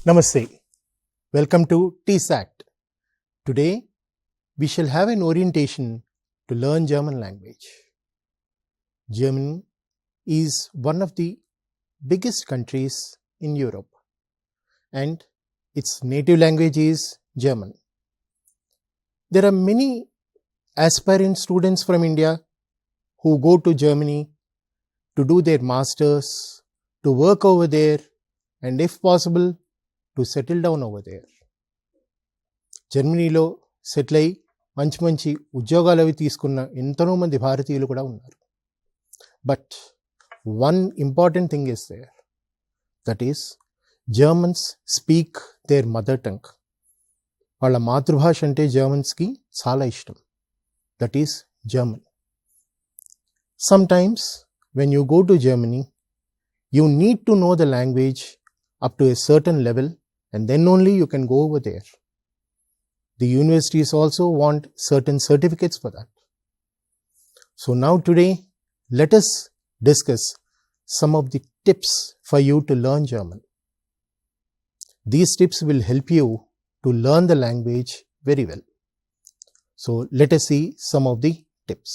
Namaste. Welcome to TSAT. Today, we shall have an orientation to learn German language. Germany is one of the biggest countries in Europe and its native language is German. There are many aspiring students from India who go to Germany to do their masters, to work over there, and if possible, to settle down over there. జర్మనీలో settle అయి మంచి మంచి ఉద్యోగాలు అవి తీసుకున్న ఎంతనో మంది భారతీయులు కూడా ఉన్నారు. But one important thing is there, that is Germans speak their mother tongue. వాళ్ళ మాతృభాష అంటే జర్మన్స్కి చాలా ఇష్టం. That is German. Sometimes when you go to Germany, you need to know the language up to a certain level, and then only you can go over there. The universities also want certain certificates for that. So now today, let us discuss some of the tips for you to learn German. These tips will help you to learn the language very well. So let us see some of the tips.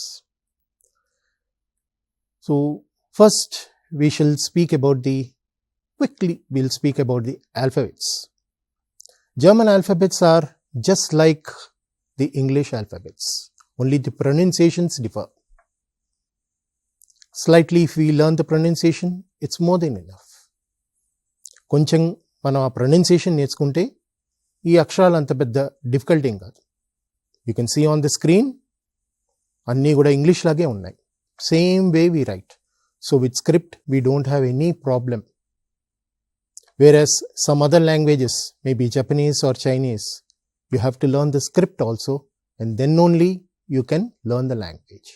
So first, we shall speak about Quickly, we'll speak about the alphabets. German alphabets are just like the English alphabets, only the pronunciations differ. Slightly, if we learn the pronunciation, it's more than enough. కొంచెం మనం ఆ pronunciation నేర్చుకుంటే ఈ అక్షరాలు అంత పెద్ద difficult ఏం కాదు. You can see on the screen, అన్నీ కూడా ఇంగ్లీష్ లాగే ఉన్నాయి. Same way we write. So with script we don't have any problem. Whereas some other languages, maybe Japanese or Chinese, you have to learn the script also, and then only you can learn the language.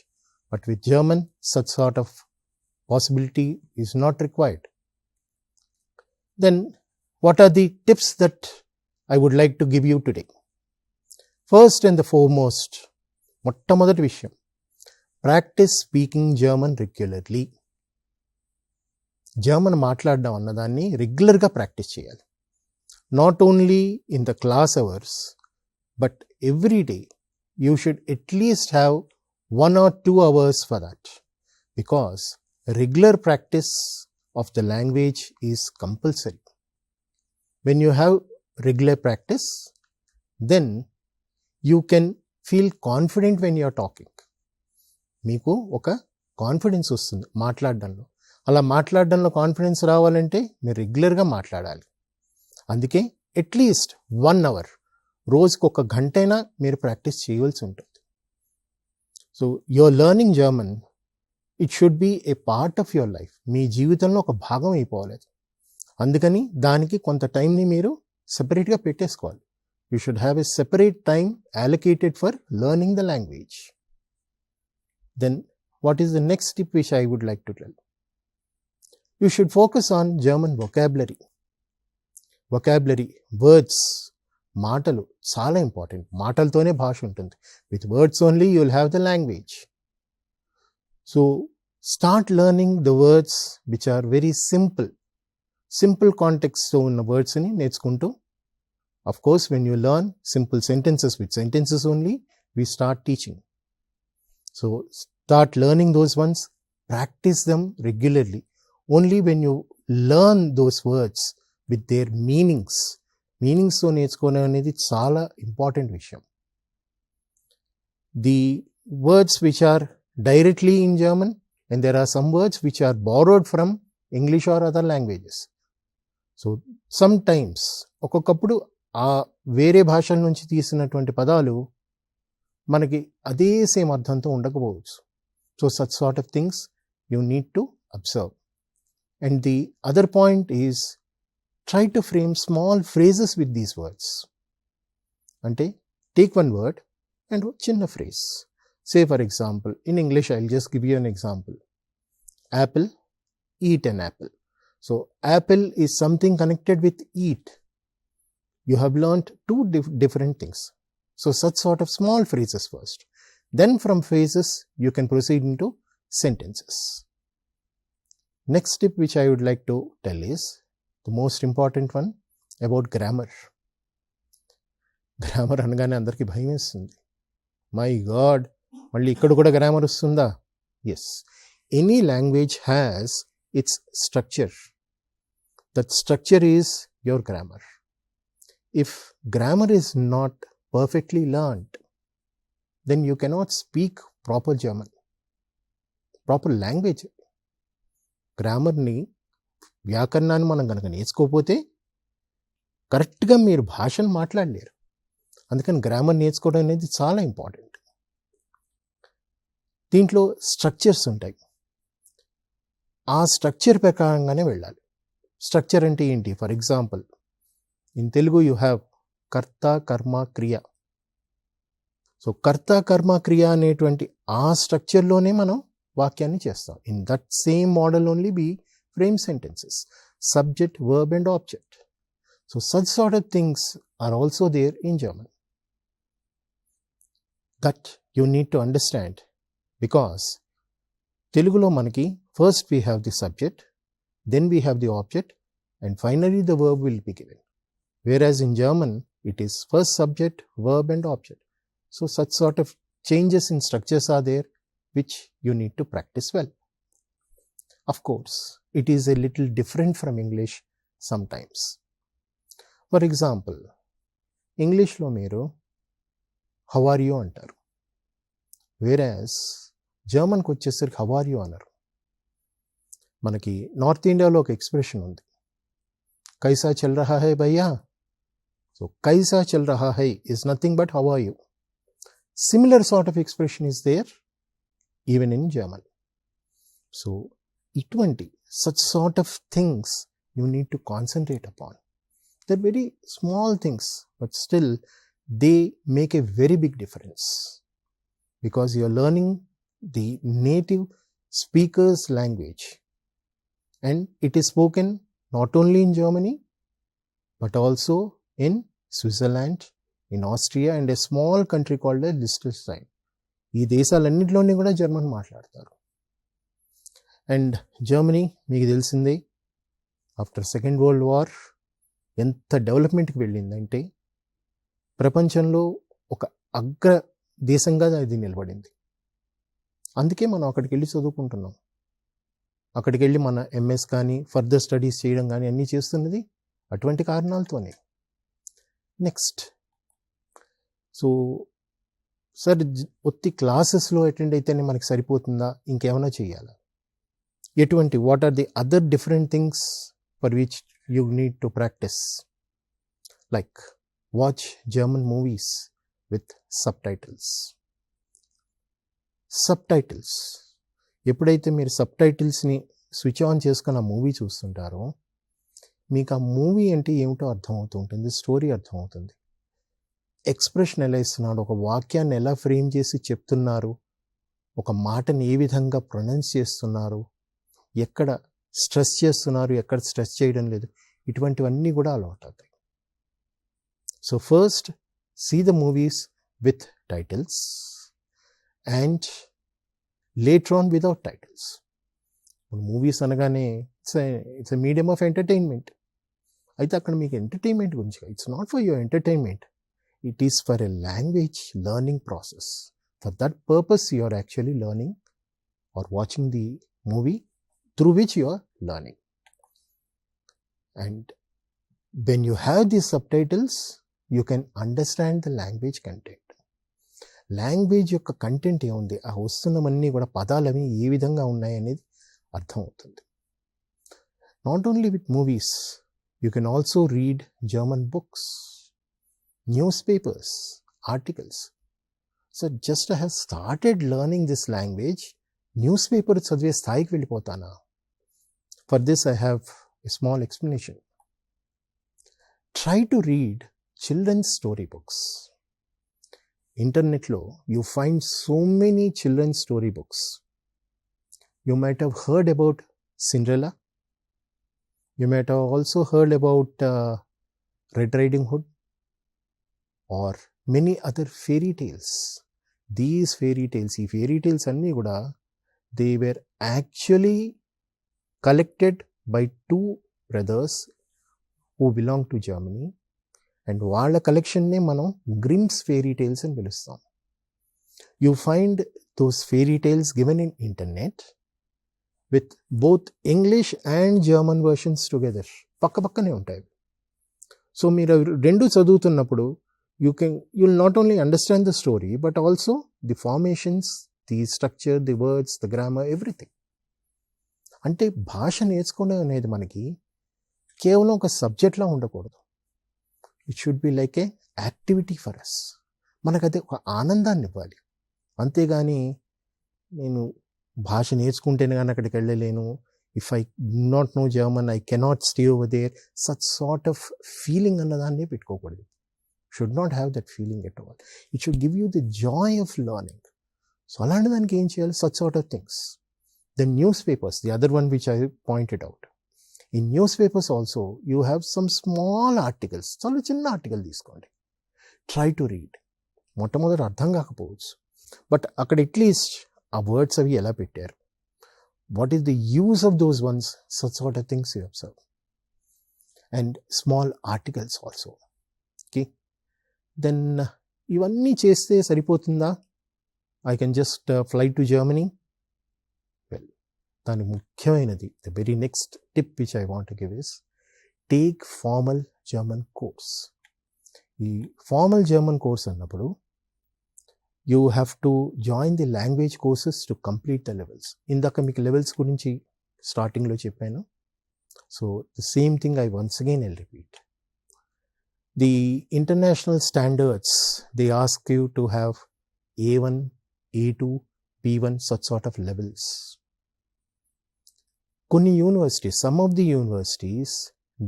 But with German, such sort of possibility is not required. Then, what are the tips that I would like to give you today? First and the foremost, మొట్టమొదటి విషయం, practice speaking German regularly. German మాట్లాడడం అన్నదాన్ని రెగ్యులర్గా practice చేయాలి. Not only in the class hours, but every day you should at least have 1 or 2 hours for that, because regular practice of the language is compulsory. When you have regular practice, then you can feel confident when you are talking. మీకు ఒక confidence వస్తుంది మాట్లాడడంలో. అలా మాట్లాడడంలో confidence రావాలంటే మీరు రెగ్యులర్గా మాట్లాడాలి. అందుకే at least 1 hour, రోజుకు 1 గంటైనా మీరు ప్రాక్టీస్ చేయవలసి ఉంటుంది. So your learning German, it should be a part of your life. మీ జీవితంలో ఒక భాగం అయిపోవాలి. అందుకని దానికి కొంత టైంని మీరు సెపరేట్గా పెట్టేసుకోవాలి. You should have a separate time allocated for learning the language. Then what is the next tip which I would like to tell? You should focus on German vocabulary. Vocabulary, words, మాటలు చాలా important. మాటలతోనే భాష ఉంటుంది. With words only you will have the language. So start learning the words which are very simple. Simple context ఉన్న wordsని నేర్చుకుంటూ, of course when you learn simple sentences, with sentences only we start teaching. So start learning those ones, practice them regularly. Only when you learn those words with their meanings తో నేర్చుకోవడం అనేది చాలా important విషయం. The words which are directly in German, and there are some words which are borrowed from English or other languages. So sometimes ఒక్కొక్కప్పుడు ఆ వేరే భాషల నుంచి తీసినటువంటి పదాలు మనకి అదే సేమ్ అర్థంతో ఉండకపోవచ్చు. So such sort of things you need to observe. And the other point is, try to frame small phrases with these words. Ante, take one word and chinna phrase. Say for example, in English I'll just give you an example. Apple, eat an apple. So apple is something connected with eat. You have learnt 2 different things. So such sort of small phrases first. Then from phrases you can proceed into sentences. Next tip which I would like to tell is the most important one. About grammar. Grammar అనగానే అందరికీ భయం వేస్తుంది. My God, మళ్ళీ ఇక్కడ కూడా grammar వస్తుందా? Yes, any language has its structure. That structure is your grammar. If grammar is not perfectly learned, then you cannot speak proper German, proper language. గ్రామర్ని, వ్యాకరణాన్ని మనం కనుక నేర్చుకోకపోతే కరెక్ట్గా మీరు భాషను మాట్లాడలేరు. అందుకని గ్రామర్ నేర్చుకోవడం అనేది చాలా ఇంపార్టెంట్. దీంట్లో స్ట్రక్చర్స్ ఉంటాయి. ఆ స్ట్రక్చర్ ప్రకారంగానే వెళ్ళాలి. స్ట్రక్చర్ అంటే ఏంటి? For example, in Telugu you have కర్త, కర్మ, క్రియ. సో కర్త, కర్మ, క్రియ అనేటువంటి ఆ స్ట్రక్చర్లోనే మనం వాక్యాన్ని చేస్తాం. In that same model only be frame sentences, subject, verb and object. So such sort of things are also there in German. That you need to understand, because తెలుగులో మనకి first we have the subject, then we have the object, and finally the verb will be given. Whereas in German, it is first subject, verb and object. So such sort of changes in structures are there which you need to practice well. Of course, it is a little different from English sometimes. For example, English lo meeru how are you antaru, whereas German ku vachesari how are you anaru. Manaki North India lo oka expression undi, kaisa chal raha hai bhaiya. So kaisa chal raha hai is nothing but how are you. Similar sort of expression is there even in German. So itvanti such sort of things you need to concentrate upon. They're very small things, but still they make a very big difference, because you are learning the native speaker's language, and it is spoken not only in Germany but also in Switzerland, in Austria and a small country called Liechtenstein. ఈ దేశాలన్నింటిలోనే కూడా German మాట్లాడతారు. And Germany మీకు తెలిసిందే, after second world war ఎంత డెవలప్మెంట్కి వెళ్ళిందంటే ప్రపంచంలో ఒక అగ్ర దేశంగా అది నిలబడింది. అందుకే మనం అక్కడికి వెళ్ళి చదువుకుంటున్నాం. అక్కడికి వెళ్ళి మన ఎంఎస్ కానీ ఫర్దర్ స్టడీస్ చేయడం కానీ అన్నీ చేస్తున్నది అటువంటి కారణాలతోనే. నెక్స్ట్, సో సార్ ఒత్తి క్లాసెస్లో అటెండ్ అయితేనే మనకి సరిపోతుందా, ఇంకేమైనా చేయాలా? ఎటువంటి what are the other different things for which you need to practice? Like watch German movies with subtitles. Subtitles ఎప్పుడైతే మీరు సబ్ టైటిల్స్ని స్విచ్ ఆన్ చేసుకుని ఆ మూవీ చూస్తుంటారో మీకు ఆ మూవీ అంటే ఏమిటో అర్థమవుతూ ఉంటుంది, స్టోరీ అర్థమవుతుంది. ఎక్స్ప్రెషన్ ఎలా ఇస్తున్నాడు, ఒక వాక్యాన్ని ఎలా ఫ్రేమ్ చేసి చెప్తున్నారు, ఒక మాటని ఏ విధంగా ప్రొనౌన్స్ చేస్తున్నారు, ఎక్కడ స్ట్రెస్ చేస్తున్నారు, ఎక్కడ స్ట్రెస్ చేయడం లేదు, ఇటువంటివన్నీ కూడా అలవాటు అవుతాయి. So first see the movies with titles and later on without titles. Movies అనగానే it's a medium of entertainment. అయితే అక్కడ మీకు ఎంటర్టైన్మెంట్ గురించి, it's not for your entertainment, it is for a language learning process. For that purpose you are actually learning or watching the movie through which you are learning. And when you have these subtitles, you can understand the language content. Language యొక్క content ఏముంది, ఆ వస్తున్నవన్నీ కూడా పదాలవి ఏ విధంగా ఉన్నాయి అనేది అర్థమవుతుంది. Not only with movies, you can also read German books, news papers, articles. So just I have started learning this language, news paper చదివే స్థాయికి వెళ్ళిపోతానా? For this I have a small explanation. Try to read children's storybooks. Internet lo you find so many children's storybooks. You might have heard about Cinderella. You might have also heard about Red Riding Hood or many other fairy tales. These fairy tales anni kuda they were actually collected by two brothers. who belong to Germany, and వాళ్ళ కలెక్షన్నే మనం గ్రిమ్స్ fairy tales అని పిలుస్తాం. You find those fairy tales given in internet with both English and German versions together. పక్కనే ఉంటాయి. So మీరు రెండు చదువుతున్నప్పుడు you'll not only understand the story but also the formations, the structure, the words, the grammar, everything. అంటే భాష నేర్చుకోవడం అనేది మనకి కేవలం ఒక సబ్జెక్ట్లా ఉండకూడదు. It should be like a activity for us. మనకు అది ఒక ఆనందాన్ని ఇవ్వాలి. అంతేగాని నేను భాష నేర్చుకుంటేనే కానీ అక్కడికి వెళ్ళలేను, if I do not know German I cannot stay over there, such sort of feeling అన్నదాన్నే పెట్టుకోకూడదు. Should not have that feeling at all. It should give you the joy of learning. So అలాంటి దానికి ఏం చేయాలి? Such sort of things. The newspapers, the other one which I pointed out. In newspapers also, you have some small articles. చాలా చిన్న article తీసుకోండి. Try to read. మొట్టమొదటి అర్థం కాకపోవచ్చు, బట్ అక్కడ అట్లీస్ట్ ఆ వర్డ్స్ అవి ఎలా పెట్టారు, what is the use of those ones, such sort of things you observe. And small articles also. Okay, then ఇవన్నీ చేస్తే సరిపోతుందా? I can just fly to Germany? దాని ముఖ్యమైనది, the very next tip which I want to give is take formal German course. ఈ formal German course అన్నప్పుడు you have to join the language courses to complete the levels. ఇందాక మీకు levels గురించి స్టార్టింగ్లో చెప్పాను. So the same thing I once again I'll repeat. The international standards they ask you to have A1, A2, P1, such sort of levels. కొన్ని universities, some of the universities,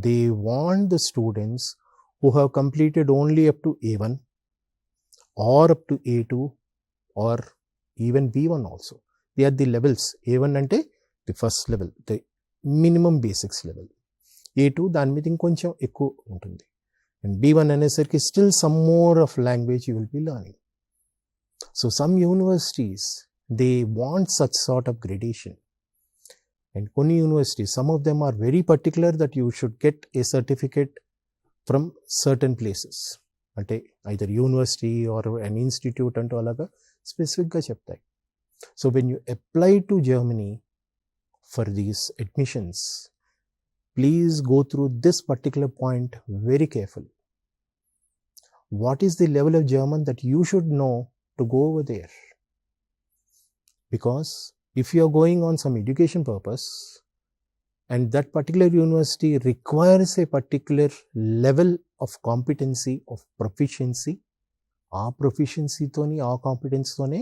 they want the students who have completed only up to A1 or up to A2 or even B1 also. They are the levels. A1 అంటే the first level, the minimum basics level. A2 దాని మీద ఇంకొంచెం ఎక్కువ ఉంటుంది. And B1 అనేసరికి still some more of language you will be learning. So some universities, they want such sort of gradation. And కొన్ని universities, some of them are very particular that you should get a certificate from certain places. అంటే either university or an institute అంటూ అలాగా స్పెసిఫిక్గా చెప్తాయి. So when you apply to Germany for these admissions, please go through this particular point very carefully. What is the level of German that you should know to go over there? Because if you are going on some education purpose and that particular university requires a particular level of competency, of proficiency, ఆ ప్రొఫిషియన్సీతోని, ఆ కాంపిటెన్స్తోనే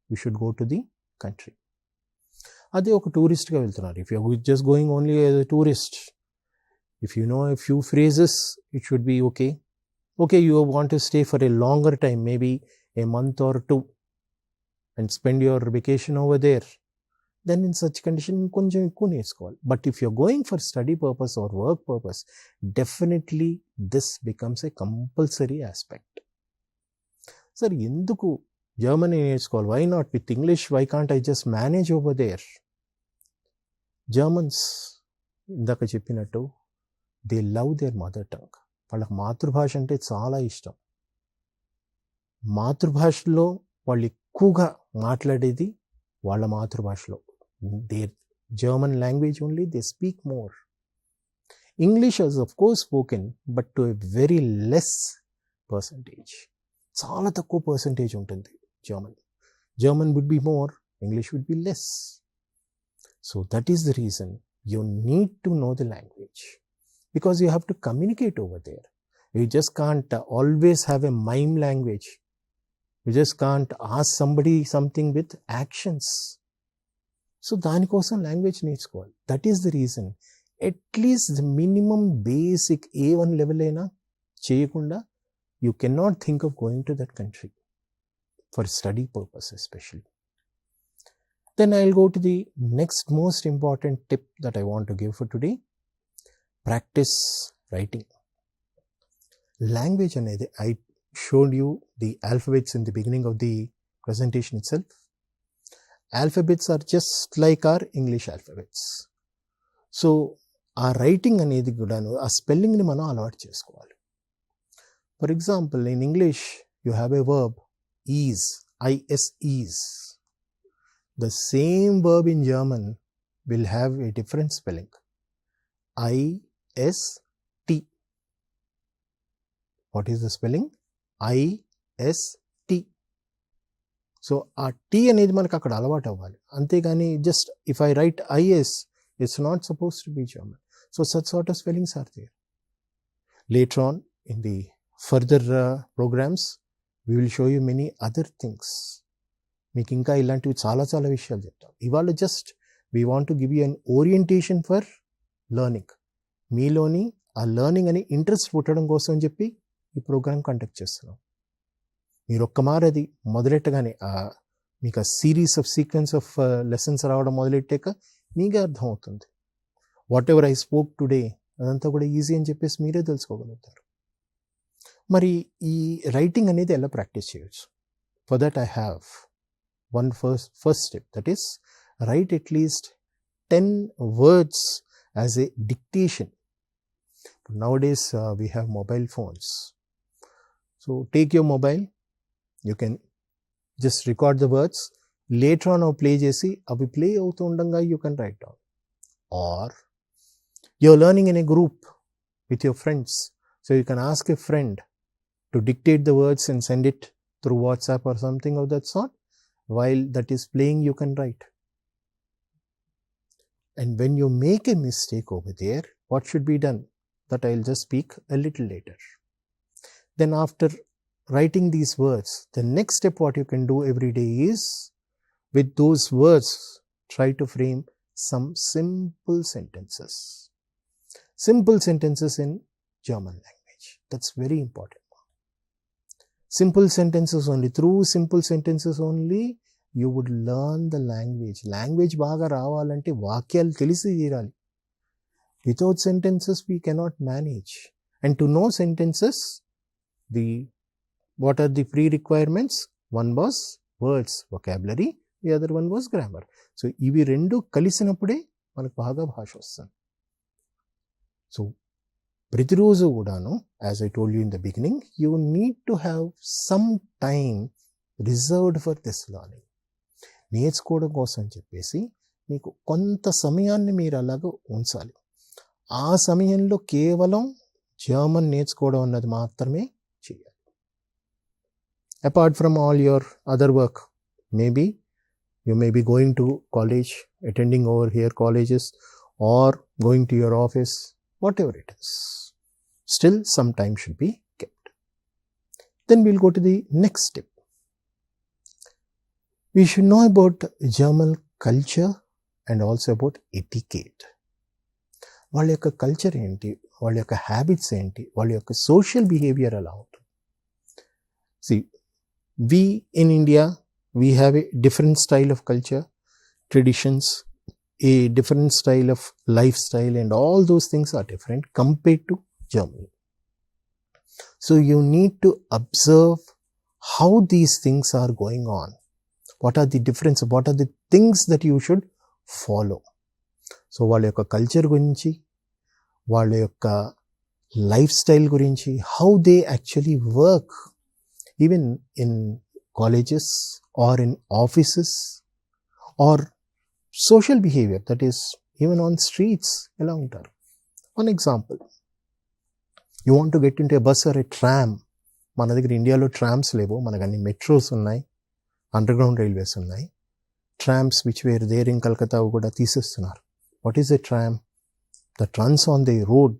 you should go to the country. అదే ఒక టూరిస్ట్గా వెళ్తున్నారు. If you are just going only as a tourist, if you know a few phrases, it should be okay. Okay, you want to stay for a longer time, maybe a month or two, and spend your vacation over there, then in such condition కొంచెం ఎక్కువ నేర్చుకోవాలి. But if you're going for study purpose or work purpose, definitely this becomes a compulsory aspect. Sir, ఎందుకు Germany నేర్చుకోవాలి? Why not with English? Why can't I just manage over there? Germans, ఇందాక చెప్పినట్టు, they love their mother tongue. వాళ్ళకి మాతృభాష అంటే చాలా ఇష్టం. మాతృభాషలో వాళ్ళు ఎక్కువగా మాట్లాడేది వాళ్ళ మాతృభాషలో. Their German language only, they speak more. English is of course spoken, but to a very less percentage. చాలా తక్కువ పర్సంటేజ్ ఉంటుంది German. German would be more, English would be less. So that is the reason you need to know the language, because you have to communicate over there. You just can't always have a mime language. You just can't ask somebody something with actions. So దానికోసం language నేర్చుకోవాలి. That is the reason. At least the minimum basic A1 level అయినా చేయకుండా you cannot think of going to that country for study purpose especially. Then I'll go to the next most important tip that I want to give for today. Practice writing. Language అనేది, I showed you the alphabets in the beginning of the presentation itself. Alphabets are just like our English alphabets. So ఆ writing అనేది కూడాను ఆ స్పెల్లింగ్ని మనం అలవాటు చేసుకోవాలి. For example, in English you have a verb is, is is. The same verb in German will have a different spelling. I-S-T. What is the spelling? I-S-T. So, ఆ T అనేది మనకు అక్కడ అలవాటు అవ్వాలి. అంతేగాని just if I write I-S, it's not supposed to be German. So, such sort of spellings are there. Later on in the further programs, we will show you many other things. మీకు ఇంకా ఇలాంటివి చాలా చాలా విషయాలు చెప్తాం. ఇవాళ just we want to give you an orientation for learning. మీలోని ఆ లెర్నింగ్ అని ఇంట్రెస్ట్ పుట్టడం కోసం అని చెప్పి ఈ ప్రోగ్రామ్ కండక్ట్ చేస్తున్నాం. మీరు ఒక్క మారు అది మొదలెట్టగానే మీకు ఆ series of sequence of lessons రావడం మొదలెట్టాక మీకే అర్థమవుతుంది. What ever I spoke today అదంతా కూడా ఈజీ అని చెప్పేసి మీరే తెలుసుకోగలుగుతారు. మరి ఈ రైటింగ్ అనేది ఎలా ప్రాక్టీస్ చేయొచ్చు? For that I have one first step, that is, write at least 10 words as a dictation. Nowadays we have mobile phones, so take your mobile, you can just record the words, later on play chesi avi play avutu undanga you can write down. Or you're learning in a group with your friends, so you can ask a friend to dictate the words and send it through WhatsApp or something of that sort. While that is playing, you can write. And when you make a mistake over there, what should be done? That I'll just speak a little later. Then after writing these words, the next step what you can do every day is, with those words, try to frame some simple sentences. Simple sentences in German language. That's very important. Simple sentences only. Through simple sentences only you would learn the language. Language బాగా రావాలంటే వాక్యాలు తెలిసి తీరాలి. Without sentences we cannot manage. And to know sentences, what are the pre-requirements? One was words, vocabulary. The other one was grammar. So ఇవి రెండు కలిసినప్పుడే మనకు బాగా భాష వస్తుంది. So ప్రతిరోజు కూడాను, as I told you in the beginning, you need to have some time reserved for this learning. నేర్చుకోవడం కోసం చెప్పేసి మీకు కొంత సమయాన్ని మీరు అలాగ ఉంచాలి. ఆ సమయంలో కేవలం జర్మన్ నేర్చుకోవడం అన్నది మాత్రమే చేయాలి. Apart from all your other work, maybe you may be going to college, attending over here colleges, or going to your office, whatever it is, still some time should be kept. Then we'll go to the next step. We should know about German culture and also about etiquette. వాళ్ళ యొక్క culture ఏంటి, వాళ్ళ యొక్క habits ఏంటి, వాళ్ళ యొక్క social behaviour ఎలా ఉంటుంది. See, we in India, we have a different style of culture, traditions, a different style of lifestyle, and all those things are different compared to Germany. So you need to observe how these things are going on. What are the differences? What are the things that you should follow? So వాళ్ళ యొక్క culture గురించి, వాళ్ళ యొక్క life style గురించి, how they actually work, even in colleges or in offices, or social behavior, that is even on streets ఎలా ఉంటారు. One example, you want to get into a bus or a tram. మన దగ్గర ఇండియాలో trams లేవు, మనకు అన్ని metros ఉన్నాయి, underground railways ఉన్నాయి. Trams which were there in Calcutta కూడా తీసేస్తున్నారు. What is a tram? That runs on the road.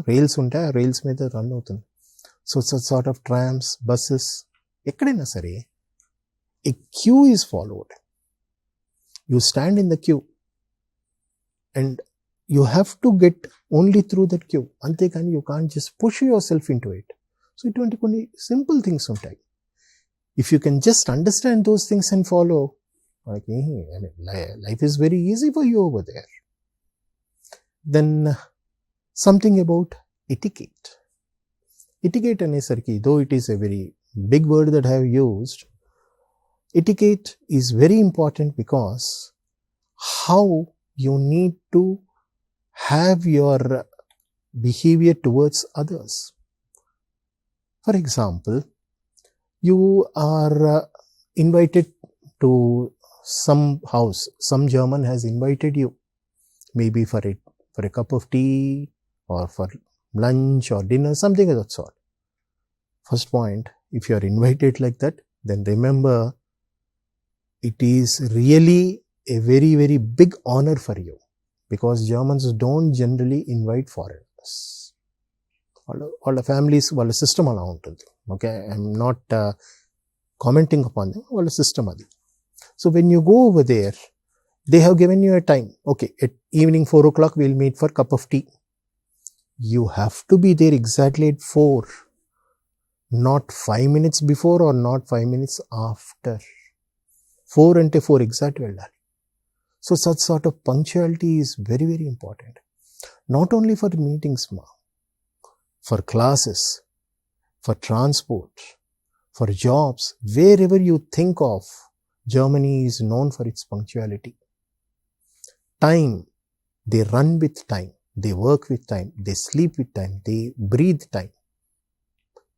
Rails ఉంటాయి, ఆ రైల్స్ మీద రన్ అవుతుంది. So sort of trams, buses, ఎక్కడైనా సరే a queue is followed. You stand in the queue and you have to get only through that queue. Antekani you can't just push yourself into it. So iటువంటి కొన్ని simple things ఉంటాయి. If you can just understand those things and follow, like, I mean, life is very easy for you over there. Then something about etiquette. Etiquette అనేసరికి, though it is a very big word that I have used, etiquette is very important because how you need to have your behavior towards others. For example, you are invited to some house, some German has invited you, maybe for a cup of tea or for lunch or dinner, something of that sort. First point, if you are invited like that, then remember it is really a very, very big honor for you, because Germans don't generally invite foreigners. All the families, వాళ్ళ system అలా ఉంటుంది. Okay, I'm not commenting upon them, వాళ్ళ system అది. So when you go over there, they have given you a time. Okay, at evening 4 o'clock we'll meet for a cup of tea. You have to be there exactly at 4. Not 5 minutes before or not 5 minutes after. 4 ante 4 exact వెళ్ళాలి. So such sort of punctuality is very, very important. Not only for meetings, for classes, for transport, for jobs, wherever you think of, Germany is known for its punctuality. Time, they run with time, they work with time, they sleep with time, they breathe time.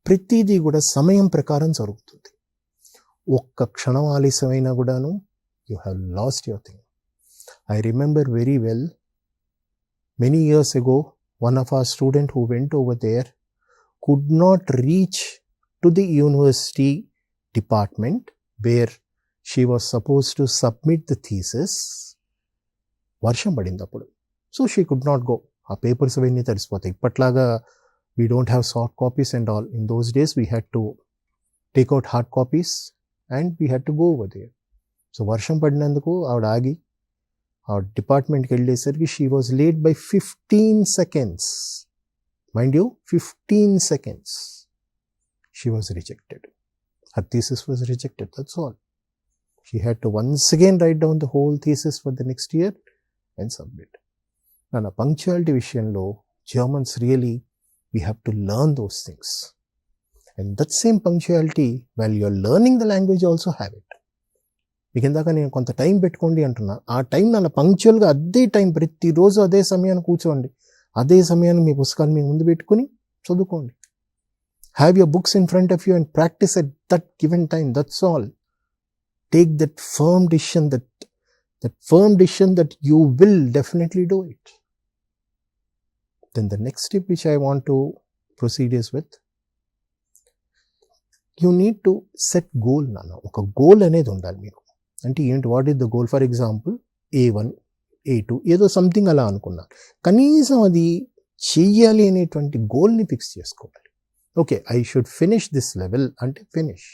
ప్రతిదీ కూడా సమయం ప్రకారం జరుగుతుంది. ఒక్క క్షణం ఆలస్యమైనా కూడాను you have lost your thing. I remember very well, many years ago, one of our students who went over there could not reach to the university department where she was supposed to submit the thesis. వర్షం పడింది అప్పుడు. So she could not go. ఆ papers అవన్నీ తడిసిపోతాయి. ఇప్పట్లాగా we don't have soft copies and all. In those days we had to take out hard copies and we had to go over there. So వర్షం పడినందుకు ఆవిడ ఆగి ఆ డిపార్ట్మెంట్కి వెళ్ళేసరికి she was late by 15 seconds. Mind you, 15 seconds. She was rejected. Her thesis was rejected, that's all. She had to once again write down the whole thesis for the next year and submit. And a punctuality విషయంలో Germans really, we have to learn those things. And that same punctuality, while you are learning the language, also have it. మీకు ఇందాక నేను కొంత time పెట్టుకోండి అంటున్నా, ఆ time నన్ను పంక్చువల్గా అదే టైం ప్రతిరోజు అదే సమయాన్ని కూర్చోండి, అదే సమయాన్ని మీ పుస్తకాన్ని మీ ముందు పెట్టుకుని చదువుకోండి. Have your books in front of you and practice at that given time, that's all. Take that firm decision, that you will definitely do it. Then the next step which I want to proceed is with, you need to set goal. ఒక goal అనేది ఉండాలి మీకు. అంటే ఏంటి, what is the goal? For example A1, A2 ఏదో something అలా అనుకున్నారు, కనీసం అది చెయ్యాలి అనేటువంటి గోల్ని ఫిక్స్ చేసుకోవాలి. Okay, I should finish this level అంటే finish.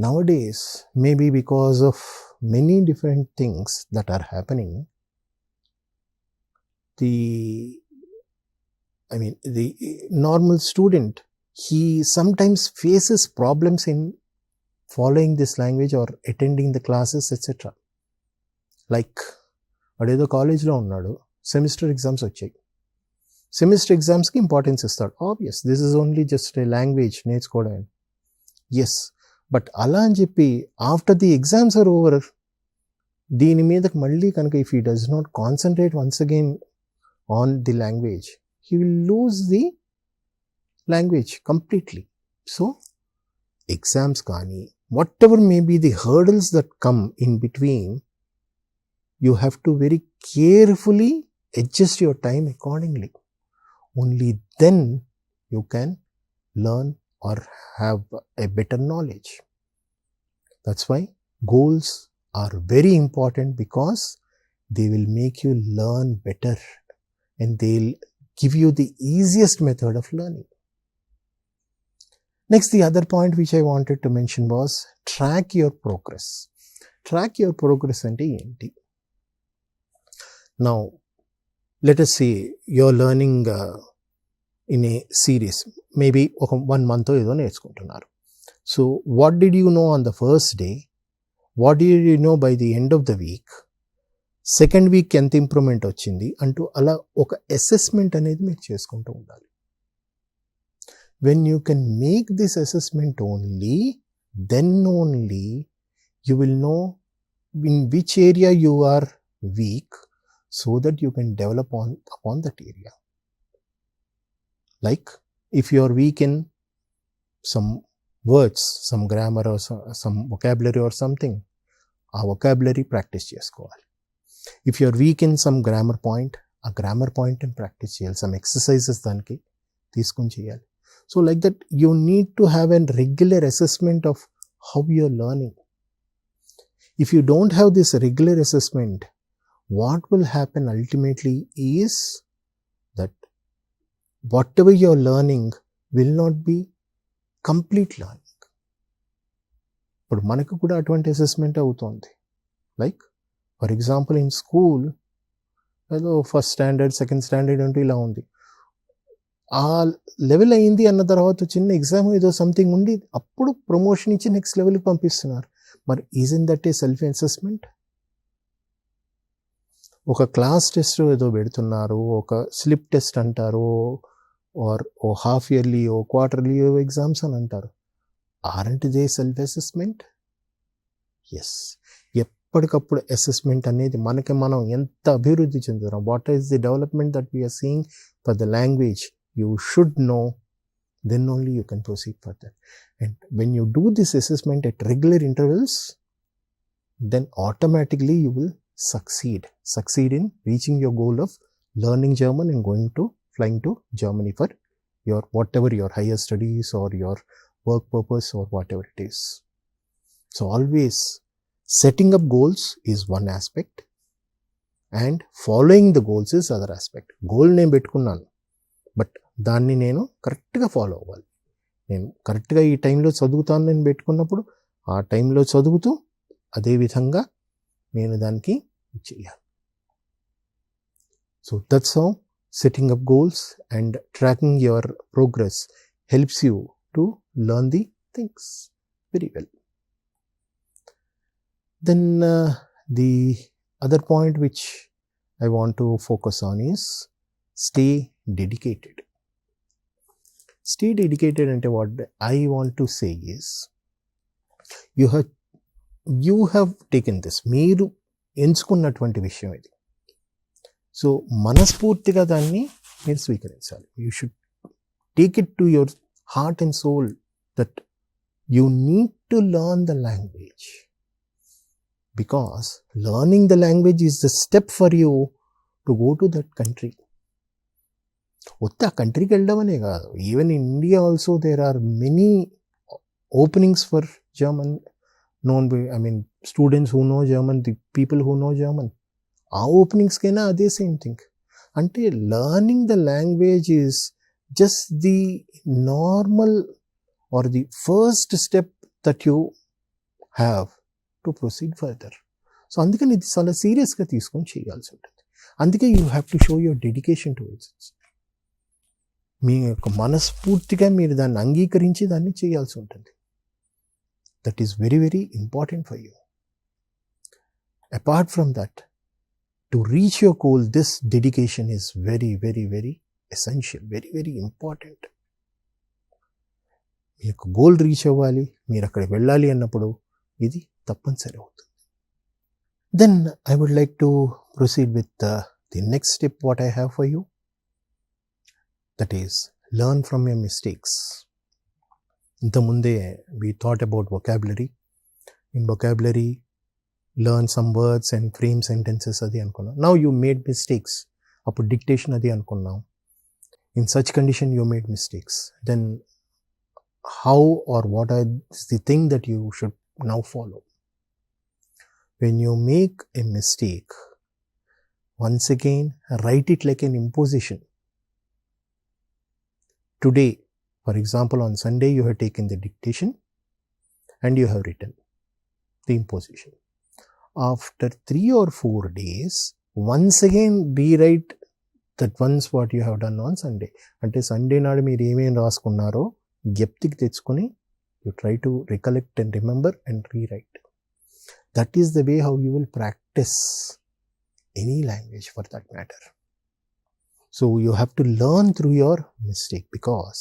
Nowadays, maybe because of many different things that are happening, the normal student, he sometimes faces problems in following this language or attending the classes, etc. Like, అదేదో కాలేజ్లో ఉన్నాడు, semester exams వచ్చాయి, semester ఎగ్జామ్స్కి importance ఇస్తాడు. Obvious, this is only just a language నేర్చుకోవడం. Yes, but అలా అని చెప్పి after the exams are over, దీని మీదకి మళ్ళీ కనుక if he does not concentrate once again on the language, he will lose the language completely. So, exams kani, whatever may be the hurdles that come in between, you have to very carefully adjust your time accordingly. Only then you can learn or have a better knowledge. That's why goals are very important, because they will make you learn better and they'll give you the easiest method of learning. Next, the other point which I wanted to mention was track your progress. Track your progress ante enti? Now, let us say you're learning in a series, maybe 1 month ఏదో నేర్చుకుంటున్నారు. So, what did you know on the first day? What did you know by the end of the week? Second week ఎంత improvement వచ్చింది అంటూ అలా ఒక assessment అనేది మీరు చేసుకుంటూ ఉండాలి. When you can make this assessment only, then only you will know in which area you are weak, so that you can develop upon that area. Like if you are weak in some words, some grammar or some vocabulary or something, ఆ vocabulary practice చేసుకోవాలి. If you are weak in some grammar point, ఆ grammar point ని practice చేయాలి. Some exercises దానికి తీసుకొని చేయాలి. So like that you need to have a regular assessment of how you are learning. If you don't have this regular assessment, what will happen ultimately is that whatever you are learning will not be complete learning. ఇప్పుడు మనకు కూడా అటువంటి assessment అవుతుంది. Like for example in school ఏదో first standard second standard అంటూ ఇలా ఉంది. ఆ లెవెల్ అయింది అన్న తర్వాత చిన్న ఎగ్జామ్ ఏదో సంథింగ్ ఉండి అప్పుడు ప్రమోషన్ ఇచ్చి నెక్స్ట్ లెవెల్కి పంపిస్తున్నారు. మరి is in that a self assessment? ఒక క్లాస్ టెస్ట్ ఏదో పెడుతున్నారు, ఒక స్లిప్ టెస్ట్ అంటారు, ఆర్ ఓ హాఫ్ ఇయర్లీ ఓ క్వార్టర్లీ ఎగ్జామ్స్ అని అంటారు. Aren't they self assessment? Yes. ఎప్పటికప్పుడు అసెస్మెంట్ అనేది మనకి మనం ఎంత అభివృద్ధి చెందుతున్నాం, what is the development that we're seeing for the language, you should know, then only you can proceed further. And when you do this assessment at regular intervals, then automatically you will succeed in reaching your goal of learning German and flying to Germany for your whatever your higher studies or your work purpose or whatever it is. So always setting up goals is one aspect and following the goals is other aspect. Goal నేను పెట్టుకున్నాను, but దాన్ని నేను కరెక్ట్గా follow అవ్వాలి. నేను కరెక్ట్గా ఈ టైంలో చదువుతాను నేను పెట్టుకున్నప్పుడు ఆ టైంలో చదువుతూ అదేవిధంగా నేను దానికి చేయాలి. So that's how setting up goals and tracking your progress helps you to learn the things very well. Then the other point which I want to focus on is stay dedicated. Stay dedicated ante what I want to say is you have taken this, మీరు ఎంచుకున్నటువంటి విషయం ఇది. So మనస్ఫూర్తిగా దాన్ని మీరు స్వీకరించాలి. You should take it to your heart and soul that you need to learn the language, because learning the language is the step for you to go to that country. వస్తే ఆ కంట్రీకి వెళ్ళడమనే కాదు, even in India also there are many openings for German students who know German, the people who know German. ఆ ఓపెనింగ్స్కైనా అదే same thing. అంటే learning the language is just the normal or the first step that you have to proceed further. So అందుకని ఇది చాలా సీరియస్గా తీసుకొని చేయాల్సి ఉంటుంది. అందుకే you have to show your dedication to it. మీ యొక్క మనస్ఫూర్తిగా మీరు దాన్ని అంగీకరించి దాన్ని చేయాల్సి ఉంటుంది. That is very very important for you. Apart from that, to reach your goal, this dedication is very, very, very essential, very, very important. మీ యొక్క గోల్ రీచ్ అవ్వాలి, మీరు అక్కడ వెళ్ళాలి అన్నప్పుడు ఇది తప్పనిసరి అవుతుంది. Then I would like to proceed with the next step what I have for you, that is learn from your mistakes. ఇంతకుముందే we thought about vocabulary. In vocabulary learn some words and frame sentences adi anukunnam. Now you made mistakes, appu dictation adi anukunnam. In such condition you made mistakes. Then how or what is the thing that you should now follow? When you make a mistake, once again write it like an imposition. Today, for example, on Sunday you have taken the dictation and you have written the imposition. After 3 or 4 days, once again rewrite that once what you have done on Sunday. అంటే Sunday నాడు మీరు ఏమేమి రాసుకున్నారో జ్ఞప్తికి తెచ్చుకొని you try to recollect and remember and rewrite. That is the way how you will practice any language for that matter. So you have to learn through your mistake, because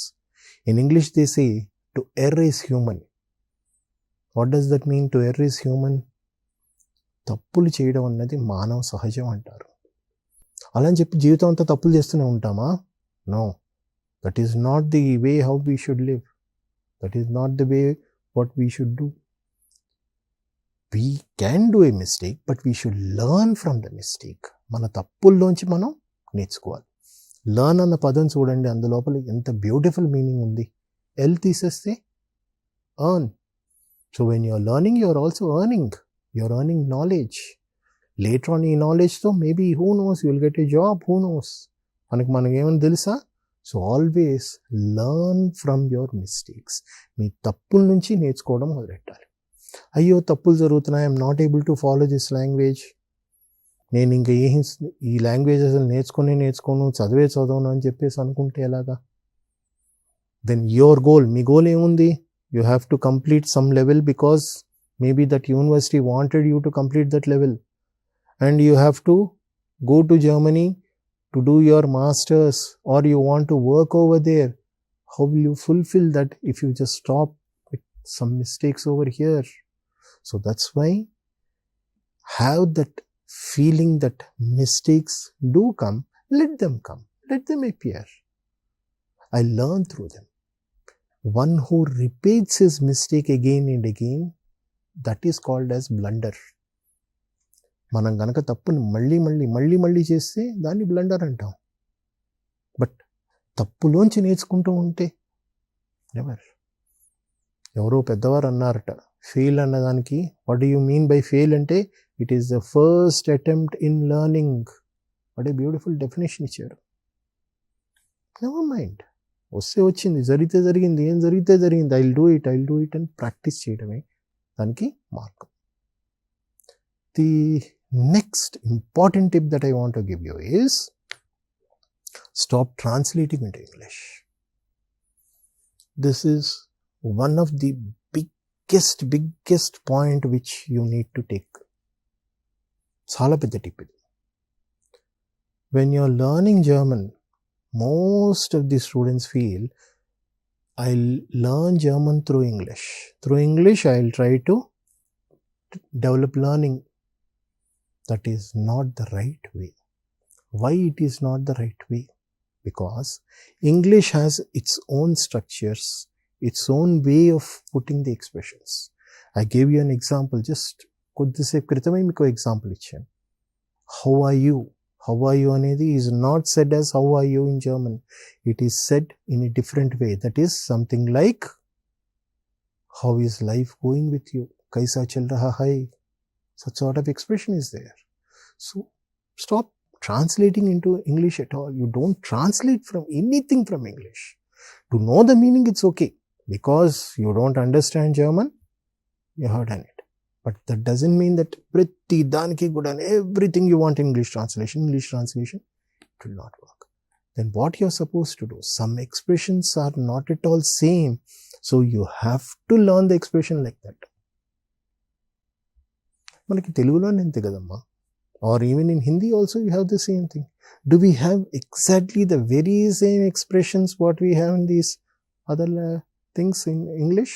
in English they say to err is human. What does that mean, to err is human? తప్పులు చేయడం అన్నది మానవ సహజం అంటారు. అలా అని చెప్పి జీవితం అంతా తప్పులు చేస్తూనే ఉంటామా? No, that is not the way how we should live. That is not the way what we should do. We can do a mistake, but we should learn from the mistake. మన తప్పుల్లోంచి మనం నేర్చుకోవాలి. Learn అన్న పదం చూడండి, అందులోపల ఎంత beautiful meaning ఉంది. L తీసేస్తే earn. So when you're learning, you're also earning. You're earning knowledge. Later on ఈ knowledgeతో maybe who knows, you'll get a job, who knows. మనకి ఏమని తెలుసా? So always learn from your mistakes. మీ తప్పుల నుంచి నేర్చుకోవడం మొదలెట్టాలి. అయ్యో తప్పులు జరుగుతున్నాయి, I'm not able to follow this language, నేను ఇంకా ఈ లాంగ్వేజ్ అసలు నేర్చుకోను, చదవను అని చెప్పేసి అనుకుంటే ఎలాగా? దెన్ యువర్ గోల్, మీ గోల్ ఏముంది? You have to complete some level because maybe that university wanted you to complete that level, and you have to go to Germany to do your masters, or you want to work over there. How will you fulfill that if you just stop with some mistakes over here? So that's why have that feeling that mistakes do come, let them appear. I learn through them. One who repeats his mistake again and again, that is called as blunder. మనం గనక తప్పుని మళ్ళీ చేస్తే దాన్ని blunder అంటాం. But తప్పులోంచి నేర్చుకుంటూ ఉంటే never. ఎవరో పెద్దవారు అన్నారట, ఫెయిల్ అన్నదానికి what do you mean by fail అంటే it is the first attempt in learning. What a beautiful definition ఇచ్చారు. నెవర్ మైండ్, వస్తే వచ్చింది, జరిగితే జరిగింది, ఏం జరిగితే జరిగింది, ఐ విల్ డూ ఇట్ అని ప్రాక్టీస్ చేయడమే దానికి మార్గం. The next important tip that I want to give you is stop translating into English. This is one of the biggest point which you need to take. చాలా పెద్ద tip ఇది. When you are learning German, most of the students feel I'll learn German through English. Through English, I'll try to develop learning. That is not the right way. Why it is not the right way? Because English has its own structures, its own way of putting the expressions. I gave you an example. Just కొద్దిసేపు క్రితమే మీకు example ఇచ్చాను. How are you? How are you అనేది is not said as how are you in German. It is said in a different way. That is something like how is life going with you? Kaisa chal raha hai? Such sort of expression is there. So stop translating into English at all. You don't translate from anything from English. To know the meaning, it's okay. Because you don't understand German, you have done it. But that doesn't mean that priti danki good and everything you want English translation, it will not work. Then what you're supposed to do? Some expressions are not at all same. So you have to learn the expression like that. Manaki Telugulo ante kadamma. Or even in Hindi also you have the same thing. Do we have exactly the very same expressions what we have in these other things in English?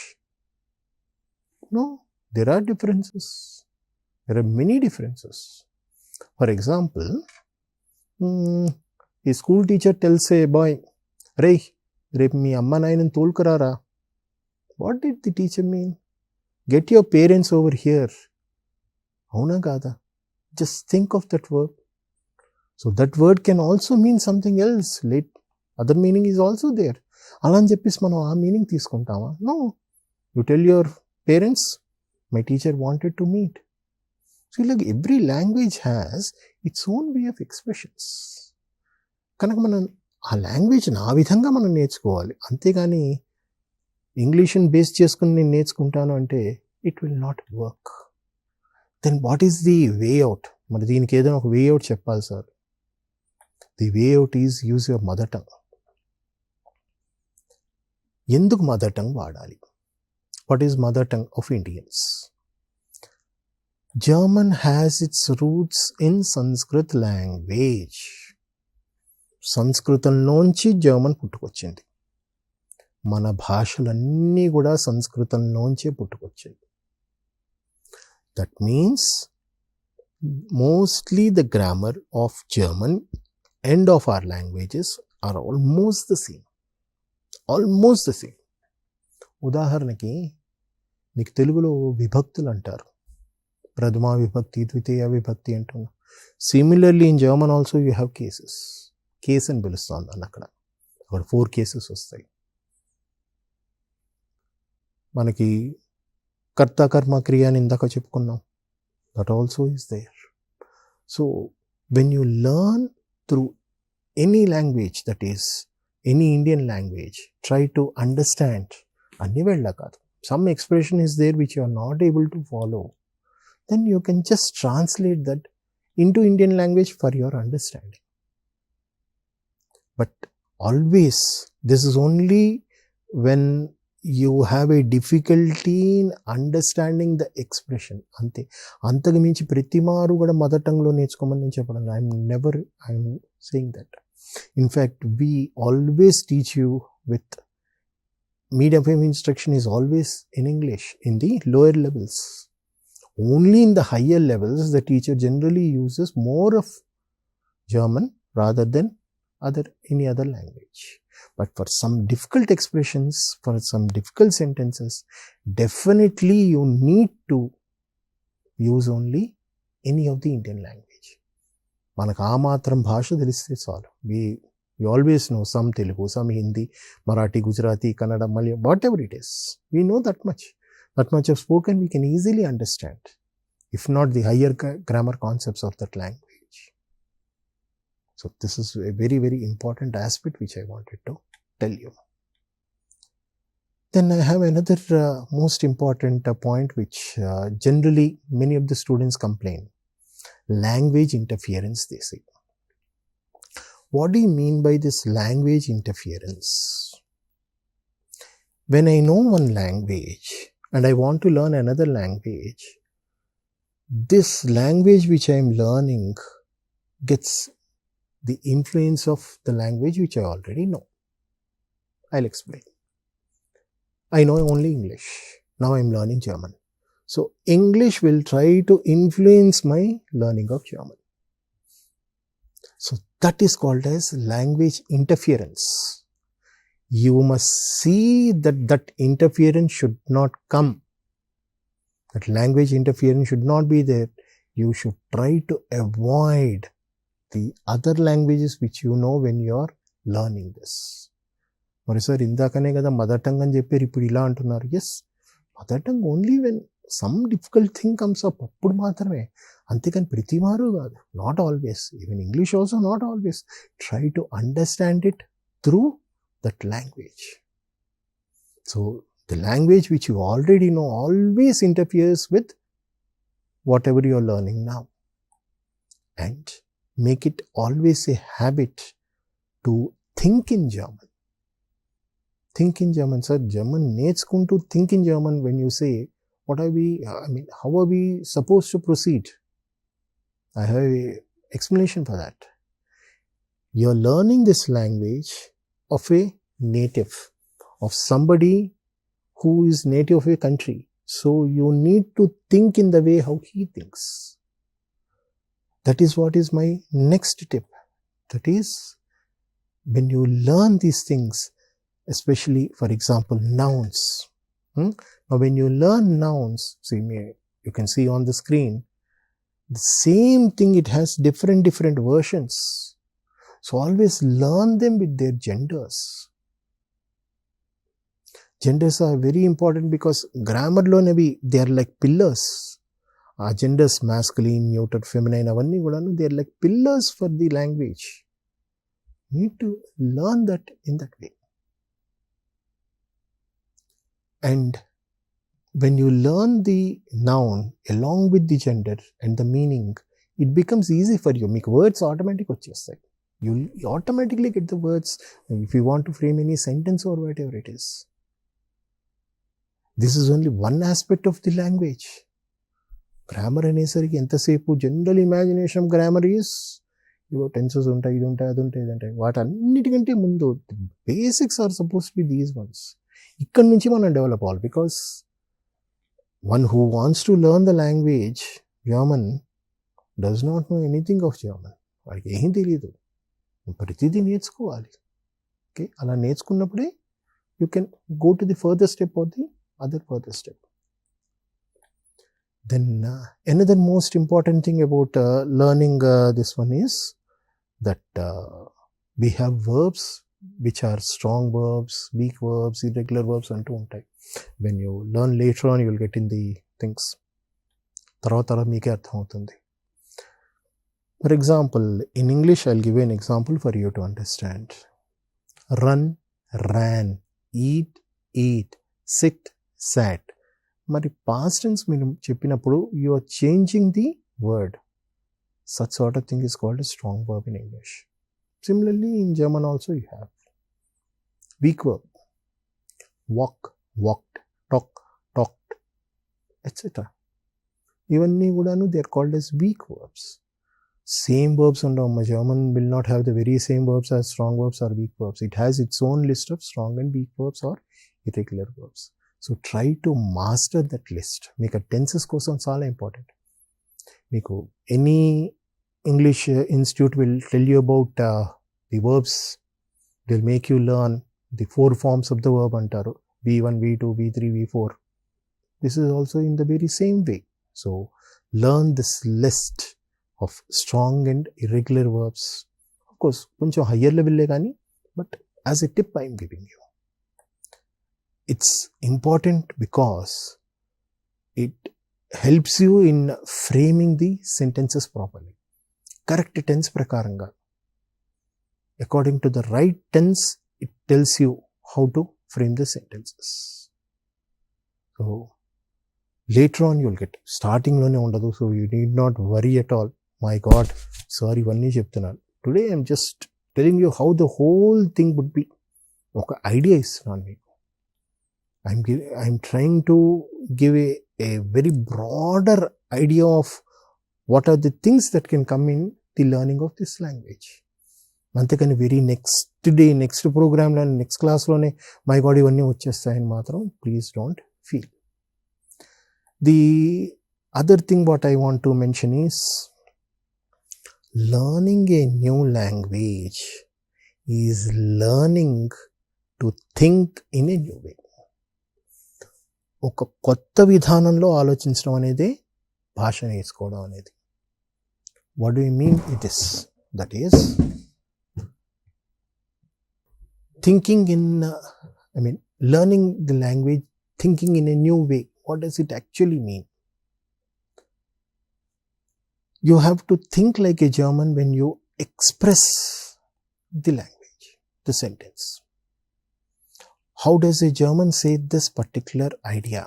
No. There are differences. There are many differences. For example, a school teacher tells a boy, "Rey, repu mee amma nainanu tolkarara." What did the teacher mean? Get your parents over here. Avuna kada? Just think of that word. So that word can also mean something else. Other meaning is also there. Ala ani cheppesi manam aa meaning teeskuntama? No. You tell your parents, my teacher wanted to meet. So like every language has its own way of expressions. కనుక మనం ఆ లాంగ్వేజ్ని ఆ విధంగా మనం నేర్చుకోవాలి. అంతేగాని ఇంగ్లీష్ని base చేసుకుని నేను నేర్చుకుంటాను అంటే it will not work. Then what is the way out? మరి దీనికి ఏదైనా ఒక వే అవుట్ చెప్పాలి sir. The way out is use your mother tongue. ఎందుకు మదర్ టంగ్ వాడాలి? What is mother tongue of Indians? German has its roots in Sanskrit language. సంస్కృతంలోంచి German పుట్టుకొచ్చింది. మన భాషలన్నీ కూడా సంస్కృతంలోంచే పుట్టుకొచ్చాయి. That means mostly the grammar of German end of our languages are almost the same. Almost the same. ఉదాహరణకి మీకు తెలుగులో విభక్తులు అంటారు. ప్రథమా విభక్తి, ద్వితీయ విభక్తి అంటున్నాం. Similarly in German also you have cases. Case అని పిలుస్తాం దాన్ని. అక్కడ 4 కేసెస్ వస్తాయి. మనకి కర్త కర్మ క్రియ అని ఇందాక చెప్పుకున్నాం. That also is there. So when you learn through any language, that is any Indian language, try to understand. అన్ని వెళ్ళా కాదు. Some expression is there which you are not able to follow. then you can just translate that into Indian language for your understanding. But always, this is only when you have a difficulty in understanding the expression. Ante antaga minchi prati maru kuda mother tongue lo nechukomani nenu cheppadu. I'm saying that. In fact, we always teach you with medium of instruction is always in English in the lower levels. Only in the higher levels, the teacher generally uses more of German rather than any other language. But for some difficult expressions, for some difficult sentences, definitely you need to use only any of the Indian language. Manaku aa matram bhasha teliste chalu. We always know some Telugu, some Hindi, Marathi, Gujarati, Kannada, Malayalam, whatever it is. We know that much. That much of spoken we can easily understand, if not the higher grammar concepts of that language. So this is a very, very important aspect which I wanted to tell you. Then I have another most important point which generally many of the students complain. Language interference, they say. What do you mean by this language interference? When I know one language and I want to learn another language, this language which I am learning gets the influence of the language which I already know. I'll explain. I know only English. Now I am learning German. So English will try to influence my learning of German. So that is called as language interference. You must see that interference should not come. That language interference should not be there. You should try to avoid the other languages which you know when you are learning this. మరి sir ఇందాకనే కదా mother tongue అని చెప్పారు, ఇప్పుడు ఇలా అంటున్నారు. Yes, mother tongue only when some difficult thing comes up, అప్పుడు మాత్రమే. అంతేకాని ప్రతి మారు కాదు. Not always. Even English also not always. Try to understand it through that language. So the language which you already know always interferes with whatever you are learning now. And make it always a habit to think in German. Think in German. Sir, German నేర్చుకుంటూ think in German. When you say, how are we supposed to proceed? I have an explanation for that. You are learning this language of a native, of somebody who is native of a country. So you need to think in the way how he thinks. That is what is my next tip. That is, when you learn these things, especially for example nouns. Now when you learn nouns, you can see on the screen, the same thing, it has different versions. So always learn them with their genders. Genders are very important because grammar lo nevi they are like pillars. Genders, masculine, neuter, feminine, avanni kudanu they are like pillars for the language. You need to learn that in that way. And when you learn the noun along with the gender and the meaning, it becomes easy for you. Meeku words automatic vachestayi. You automatically get the words if you want to frame any sentence or whatever it is. This is only one aspect of the language. Grammar అనేసరికి ఎంతసేపు general imagination of grammar is ఇవో tenses ఉంటాయి, ఇది ఉంటాయి, అది ఉంటాయి, ఇది ఉంటాయి. వాటన్నిటికంటే ముందు basics are suppose to be these ones. ఇక్కడ నుంచి మనం డెవలప్ అవ్వాలి. Because one who wants to learn the language German does not know anything of German. వాడికి ఏం తెలియదు. ప్రతిదీ నేర్చుకోవాలి. ఓకే, అలా నేర్చుకున్నప్పుడే you can go to the further step or the other further step. Then another most important thing about learning this one is that we have verbs which are strong verbs, weak verbs, irregular verbs అంటూ ఉంటాయి. When you learn later on, you will get in the things. తర్వాత మీకే అర్థమవుతుంది. For example, in English, I'll give you an example for you to understand. Run, ran, eat, ate, sit, sat. మరి past tense మీరు చెప్పినప్పుడు you are changing the word. Such sort of thing is called a strong verb in English. Similarly, in German also you have weak verb. Walk, walked, talk, talked, etc. ఇవన్నీ కూడాను they are called as weak verbs. Same verbs ఉండవు. German will not have the very same verbs as strong verbs or weak verbs. It has its own list of strong and weak verbs or irregular verbs. So try to master that list. మీకు tenses కోసం చాలా important. మీకు any English institute will tell you about the verbs. They'll make you learn the 4 forms of the verb అంటారు. V1, V2, V3, V4. This is also in the very same way. So learn this list of strong and irregular verbs. Of course, కొంచెం higher level కానీ, but as a tip I am giving you. It's important because it helps you in framing the sentences properly. Correct tense ప్రకారంగా. According to the right tense, it tells you how to frame the sentences. So later on you will get. Starting లోనే ఉండదు. So you need not worry at all. My God, sorry, ఇవన్నీ చెప్తున్నాను. Today I am just telling you how the whole thing would be. ఒక idea ఇస్తున్నాను మీకు. I'm trying to give a very broader idea of what are the things that can come in the learning of this language. అంతేకాని very next day, next ప్రోగ్రామ్లో, next క్లాస్లోనే my God ఇవన్నీ వచ్చేస్తాయని మాత్రం please don't feel. The other thing what I want to mention is learning a new language is learning to think in a new way. ఒక కొత్త విధానంలో ఆలోచించడం అనేది భాష నేర్చుకోవడం అనేది. What do you mean it is? That is thinking in, learning the language, thinking in a new way. What does it actually mean? You have to think like a German when you express the language, the sentence. How does a German say this particular idea?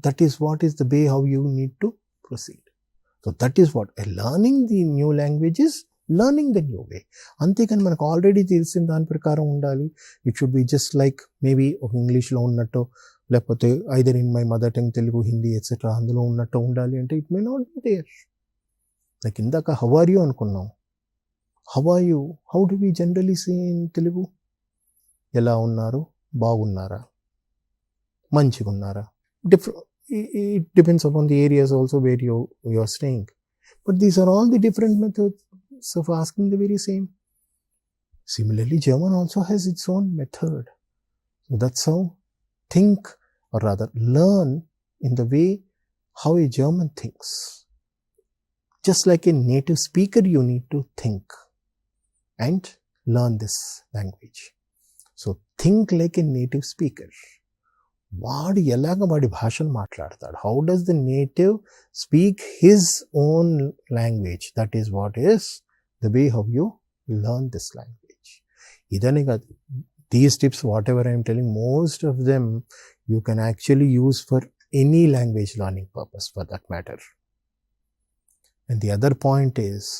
That is what is the way how you need to proceed. So that is what learning the new language is, learning the new way. అంతేకాని మనకు already తెలిసిన దాని ప్రకారం ఉండాలి. It should be just like maybe ఒక ఇంగ్లీష్లో ఉన్నట్టు, లేకపోతే either in my mother tongue Telugu, Hindi etcetera అందులో ఉన్నట్టు ఉండాలి అంటే it may not be there. Like ఇందాక హౌ ఆర్ యూ అనుకున్నాం. How are you, how do we generally say in Telugu? ఎలా ఉన్నారు, బాగున్నారా, మంచిగా ఉన్నారా. It depends upon the areas also where you are staying. But these are all the different methods of asking the very same. Similarly, German also has its own method. So that's how think, or rather learn in the way how a German thinks. Just like a native speaker, you need to think and learn this language. So think like a native speaker. వాడు ఎలాగ వాడి భాషను మాట్లాడతాడు. How does the native speak his own language. That is what is the way how you learn this language. ఇదనే కాదు, these tips whatever I'm telling, most of them you can actually use for any language learning purpose for that matter. And the other point is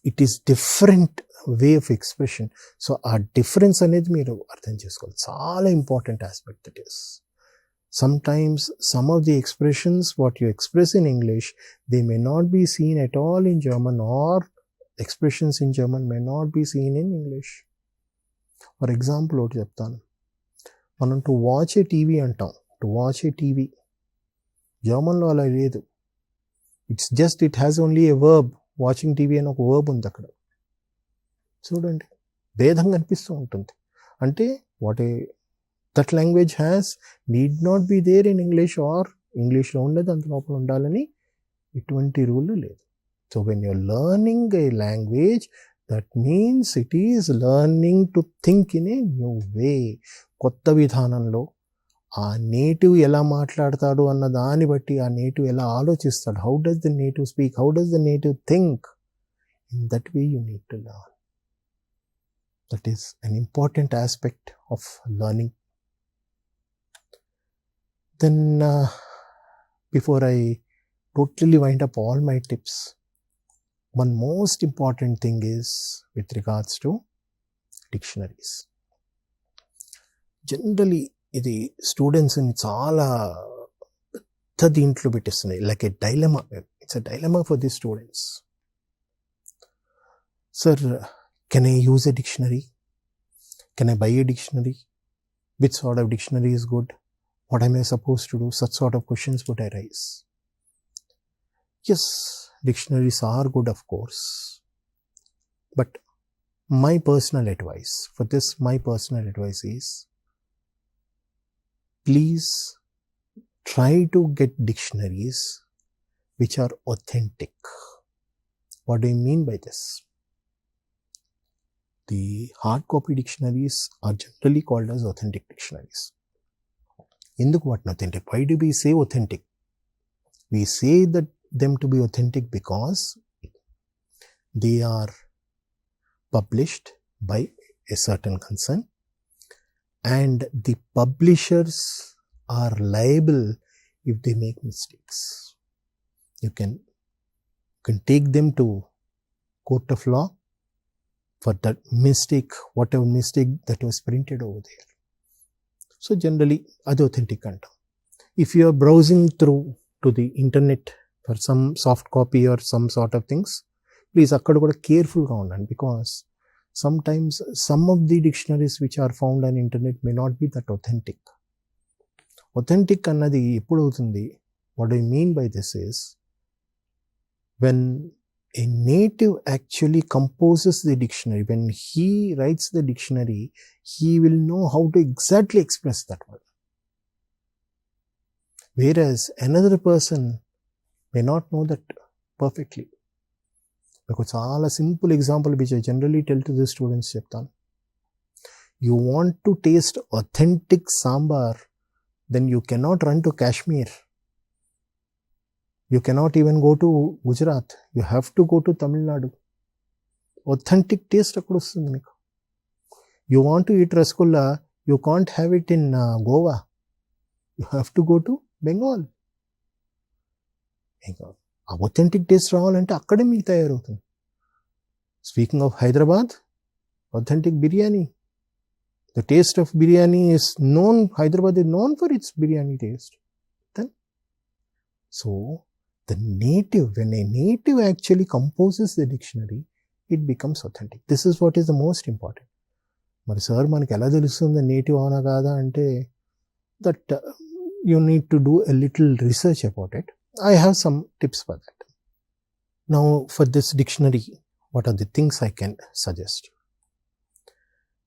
it is different way of expression. So ఆ difference అనేది మీరు అర్థం చేసుకోవాలి. చాలా important aspect that is. Sometimes some of the expressions what you express in English, they may not be seen at all in German, or expressions in German may not be seen in English. For example, ఒకటి చెప్తాను. మనం to watch A TV అంటాం. To watch A TV జర్మన్లో అలా లేదు. It's just it has only A verb. Watching TV అని ఒక verb ఉంది అక్కడ. చూడండి, భేదంగా అనిపిస్తూ ఉంటుంది. అంటే what a that language has need not be there in English, or ఇంగ్లీష్లో ఉండేది అంత లోపల ఉండాలని ఇటువంటి రూల్ లేదు. So when you're learning a language, that means it is learning to think in a new way. కొత్త విధానంలో ఆ నేటివ్ ఎలా మాట్లాడతాడు అన్న దాన్ని బట్టి ఆ నేటివ్ ఎలా ఆలోచిస్తాడు, how does the native speak, how does the native think, in that way you need to learn. That is an important aspect of learning. Then before I totally wind up all my tips, one most important thing is with regards to dictionaries. Generally ఇది స్టూడెంట్స్ని చాలా పెద్ద దీంట్లో పెట్టేస్తున్నాయి, like a dilemma. It's a dilemma for the students. Sir, can I use a dictionary? Can I buy a dictionary? Which sort of dictionary is good? What am I supposed to do? Such sort of questions would arise. Yes, dictionaries are good, of course. But my personal advice is, please try to get dictionaries which are authentic. What do I mean by this? The hard copy dictionaries are generally called as authentic dictionaries. Enduku vaatni authentic? Why do we say authentic? We say that them to be authentic because they are published by a certain concern, and the publishers are liable if they make mistakes. You can take them to court of law for that mistake, whatever mistake that was printed over there. So generally, అది authentic అంటాం. If you are browsing through to the internet for some soft copy or some sort of things, please అక్కడ కూడా కేర్ఫుల్గా ఉండండి, because sometimes some of the dictionaries which are found on internet may not be that authentic. Authentic అన్నది ఎప్పుడు అవుతుంది? What I mean by this is, when a native actually composes the dictionary, when he writes the dictionary, he will know how to exactly express that word. Whereas another person may not know that perfectly. Because చాలా simple example which I generally tell to the students చెప్తాను. You want to taste authentic sambar, then you cannot run to Kashmir. You cannot even go to Gujarat. You have to go to Tamil Nadu. Authentic taste akkada vastundi meeku. You want to eat rasgulla, you can't have it in Goa. You have to go to Bengal. Authentic taste రావాలంటే అక్కడే మీకు తయారవుతుంది. Speaking of Hyderabad, authentic biryani. The taste of biryani is known, Hyderabad is known for its biryani taste. Then, so the native, when a native actually composes the dictionary, it becomes authentic. This is what is the most important. మరి sir మనకి ఎలా తెలుస్తుంది native అవునా కాదా అంటే, that you need to do a little research about it. I have some tips for that. Now for this dictionary, what are the things I can suggest?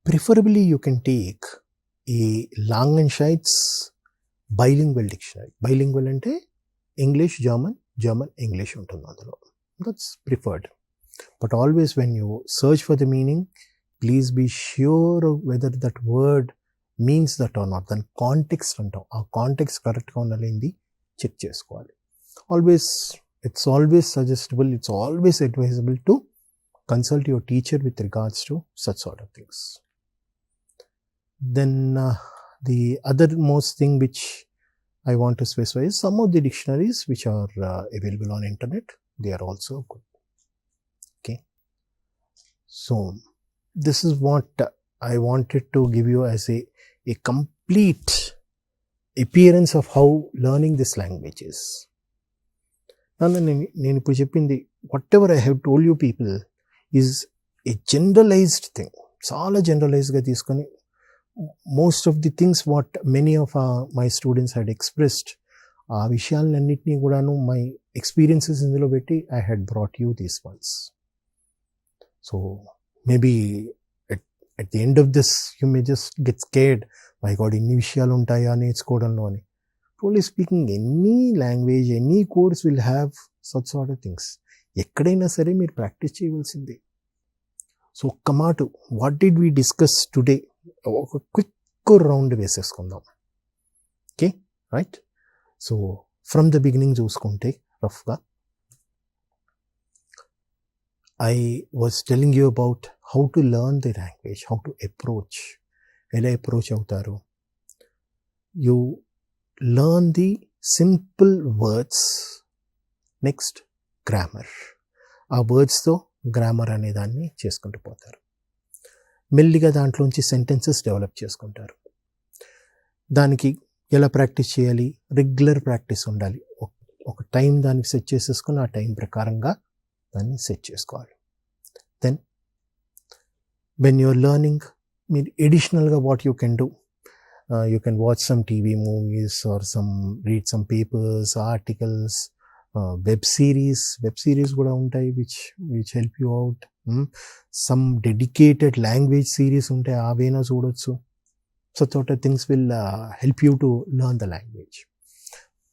Preferably you can take a Langenscheid's bilingual dictionary. Bilingual ante English, German, German, English untundi అందులో. That's preferred. But always when you search for the meaning, please be sure of whether that word means that or not. Then context అంటాం, ఆ context కరెక్ట్గా ఉండాలి check చేసుకోవాలి. Always, it's always suggestible, it's always advisable to consult your teacher with regards to such sort of things. Then the other most thing which I want to specify is some of the dictionaries which are available on internet, they are also good. Okay. So this is what I wanted to give you as a complete appearance of how learning this language is. నేను ఇప్పుడు చెప్పింది, whatever I have told you people is a generalized thing. చాలా జనరలైజ్గా తీసుకొని, most of the things what many of my students had expressed, ఆ విషయాలన్నింటినీ కూడాను my experiences ఇందులో పెట్టి I had brought you these ones. So maybe at the end of this you may just get scared, my god, inni vishayalu untaya నేర్చుకోవడంలో అని. Truly speaking, any language, any course will have such sort of things. ఎక్కడైనా సరే మీరు practice చేయవలసిందే. So ఒక్క మాట, what did we discuss today, ఒక quick round వేసేసుకుందాం. Okay, right. So from the beginning చూసుకుంటే రఫ్గా, I was telling you about how to learn the language, how to approach. ఎలా అప్రోచ్ అవుతారు? You learn the simple words, next grammar. ఆ వర్డ్స్తో grammar అనే దాన్ని చేసుకుంటూ పోతారు. మెల్లిగా దాంట్లోంచి సెంటెన్సెస్ డెవలప్ చేసుకుంటారు. దానికి ఎలా ప్రాక్టీస్ చేయాలి? రెగ్యులర్ ప్రాక్టీస్ ఉండాలి. ఒక టైం దానికి సెట్ చేసేసుకుని ఆ టైం ప్రకారంగా దాన్ని సెట్ చేసుకోవాలి. దెన్ వెన్ యూఆర్ లెర్నింగ్, మీరు ఎడిషనల్గా what you can do, you can watch some TV movies or read some papers, articles, web series కూడా ఉంటాయి which help you out. Some dedicated language series ఉంటాయి, అవైనా చూడొచ్చు. such sort of things will help you to learn the language.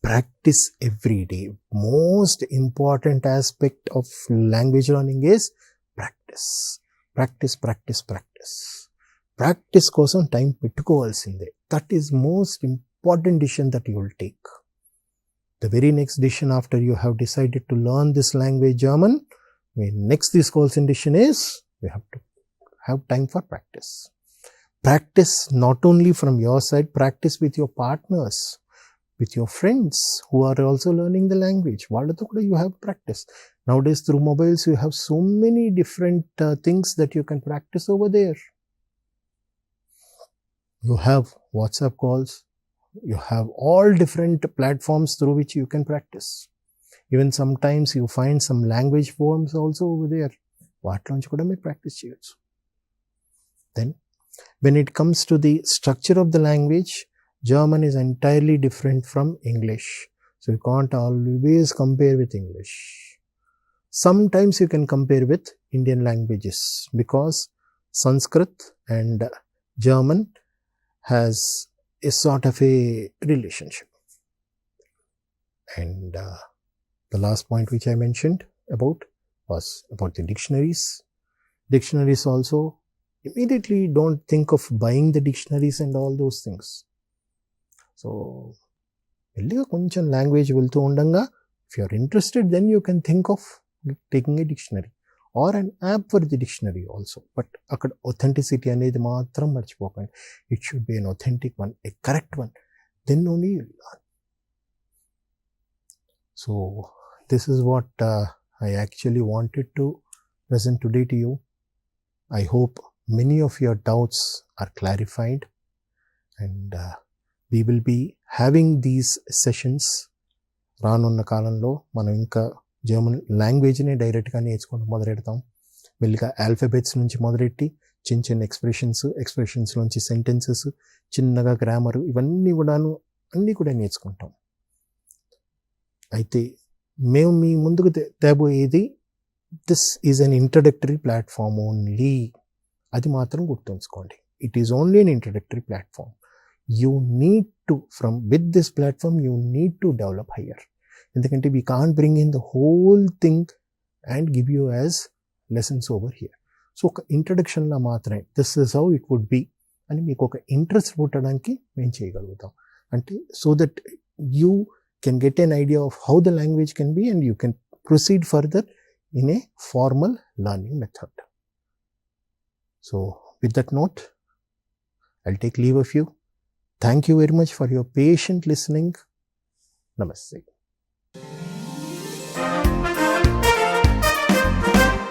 Practice every day. Most important aspect of language learning is practice. Practice కోసం time పెట్టుకోవాల్సిందే. That is most important decision that you will take. The very next decision after you have decided to learn this language German, the next తీసుకోవాల్సిన decision is you have to have time for practice. Practice not only from your side, practice with your partners, with your friends who are also learning the language. Vallatho kuda you have practice. Nowadays through mobiles you have so many different things that you can practice over there. You have WhatsApp calls, you have all different platforms through which you can practice. Even sometimes you find some language forms also over there. Vaatloంచి kuda meer practice cheyochu. Then when it comes to the structure of the language, German is entirely different from English. So you can't always compare with English. Sometimes you can compare with Indian languages because Sanskrit and German has a sort of a relationship. And the last point which I mentioned about was about the dictionaries. Dictionaries also, immediately don't think of buying the dictionaries and all those things. So మెల్లిగా కొంచెం language వెళ్తూ ఉండగా, if you are interested, then you can think of taking a dictionary or an app for the dictionary also. But అక్కడ authenticity అనేది మాత్రం మర్చిపోకండి. It should be an authentic one, a correct one. Then only you learn. So this is what I actually wanted to present today to you. I hope many of your doubts are clarified, and we will be having these sessions. రానున్న కాలంలో మనం ఇంకా German లాంగ్వేజ్ని డైరెక్ట్గా నేర్చుకుంటూ మొదలెడతాం. మెల్లిగా alphabets నుంచి మొదలెట్టి చిన్న ఎక్స్ప్రెషన్స్ నుంచి సెంటెన్సెస్, చిన్నగా గ్రామరు, ఇవన్నీ కూడా నేర్చుకుంటాం. అయితే మేము మీ ముందుకు తేబోయేది, this is an introductory platform only. అది మాత్రం గుర్తుంచుకోండి. It is only an introductory platform. You need to, with this platform, you need to develop higher. ఎందుకంటే we can't bring in the whole thing and give you as lessons over here. So ఒక ఇంట్రడక్షన్లో మాత్రమే this is how it would be అని మీకు ఒక interest పుట్టడానికి మేము చేయగలుగుతాం. అంటే so that you can get an idea of how the language can be and you can proceed further in a formal learning method. So with that note, I'll take leave of you. Thank you very much for your patient listening. Namaste.